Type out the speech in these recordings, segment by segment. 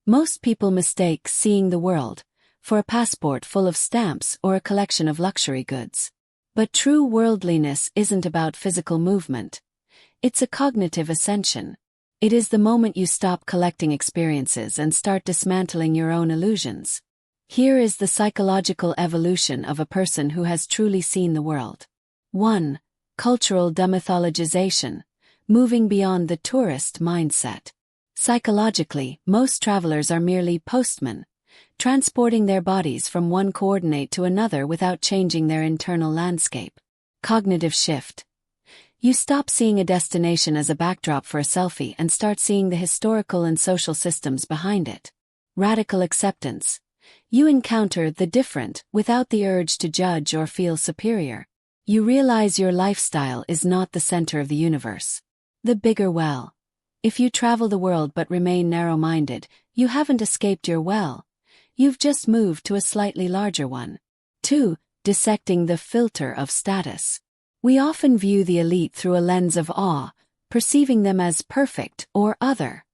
Most people mistake seeing the world for a passport full of stamps or a collection of luxury goods. But true worldliness isn't about physical movement. It's a cognitive ascension. It is the moment you stop collecting experiences and start dismantling your own illusions. Here is the psychological evolution of a person who has truly seen the world. 1. Cultural demythologization, moving beyond the tourist mindset. Psychologically, most travelers are merely postmen, transporting their bodies from one coordinate to another without changing their internal landscape. Cognitive shift. You stop seeing a destination as a backdrop for a selfie and start seeing the historical and social systems behind it. Radical acceptance. You encounter the different without the urge to judge or feel superior. You realize your lifestyle is not the center of the universe. The bigger well. If you travel the world but remain narrow-minded, you haven't escaped your well. You've just moved to a slightly larger one. 2. Dissecting the filter of status. We often view the elite through a lens of awe, perceiving them as perfect or other.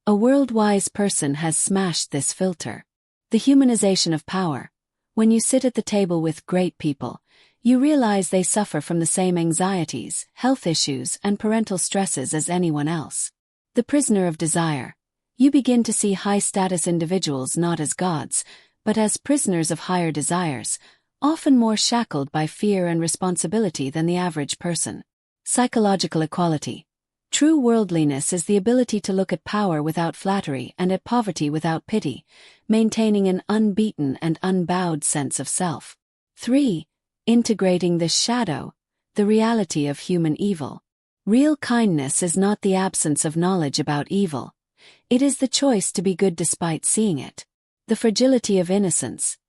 A world-wise person has smashed this filter. The humanization of power. When you sit at the table with great people, you realize they suffer from the same anxieties, health issues, and parental stresses as anyone else. The prisoner of desire. You begin to see high-status individuals not as gods, but as prisoners of higher desires, often more shackled by fear and responsibility than the average person. Psychological equality. True worldliness is the ability to look at power without flattery and at poverty without pity, maintaining an unbeaten and unbowed sense of self. 3. Integrating the shadow, the reality of human evil. Real kindness is not the absence of knowledge about evil. It is the choice to be good despite seeing it. The fragility of innocence.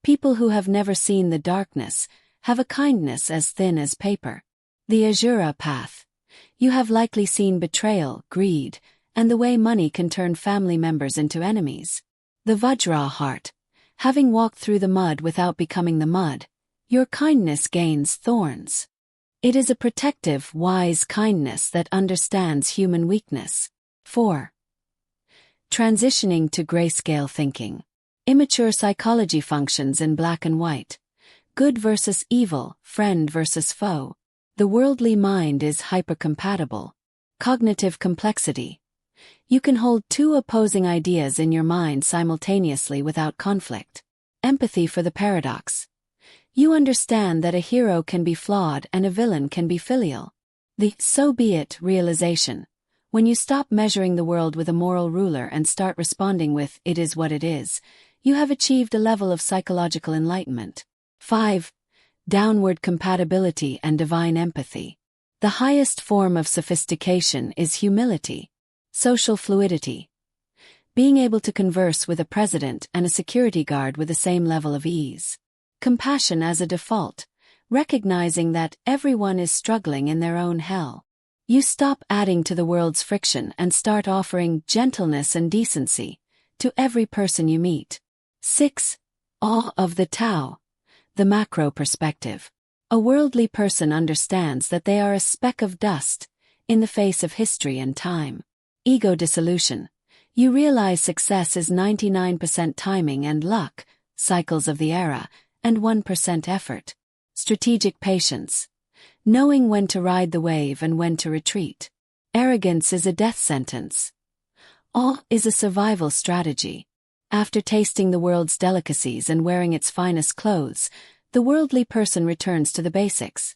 People who have never seen the darkness have a kindness as thin as paper. The Azura path. You have likely seen betrayal, greed, and the way money can turn family members into enemies. The Vajra heart. Having walked through the mud without becoming the mud, your kindness gains thorns. It is a protective, wise kindness that understands human weakness. 4. Transitioning to grayscale thinking. Immature psychology functions in black and white. Good versus evil, friend versus foe. The worldly mind is hypercompatible. Cognitive complexity. You can hold two opposing ideas in your mind simultaneously without conflict. Empathy for the paradox. You understand that a hero can be flawed and a villain can be filial. The so be it realization. When you stop measuring the world with a moral ruler and start responding with it is what it is, you have achieved a level of psychological enlightenment. 5. Downward compatibility and divine empathy. The highest form of sophistication is humility. Social fluidity. Being able to converse with a president and a security guard with the same level of ease. Compassion as a default, recognizing that everyone is struggling in their own hell. You stop adding to the world's friction and start offering gentleness and decency to every person you meet. 6. Awe of the Tao, the macro perspective. A worldly person understands that they are a speck of dust in the face of history and time. Ego dissolution. You realize success is 99% timing and luck, cycles of the era, and 1% effort. Strategic patience. Knowing when to ride the wave and when to retreat. Arrogance is a death sentence. Awe is a survival strategy. After tasting the world's delicacies and wearing its finest clothes, the worldly person returns to the basics.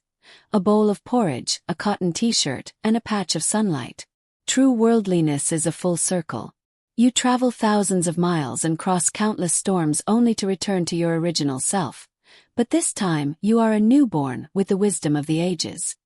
A bowl of porridge, a cotton t-shirt, and a patch of sunlight. True worldliness is a full circle. You travel thousands of miles and cross countless storms only to return to your original self. But this time, you are a newborn with the wisdom of the ages.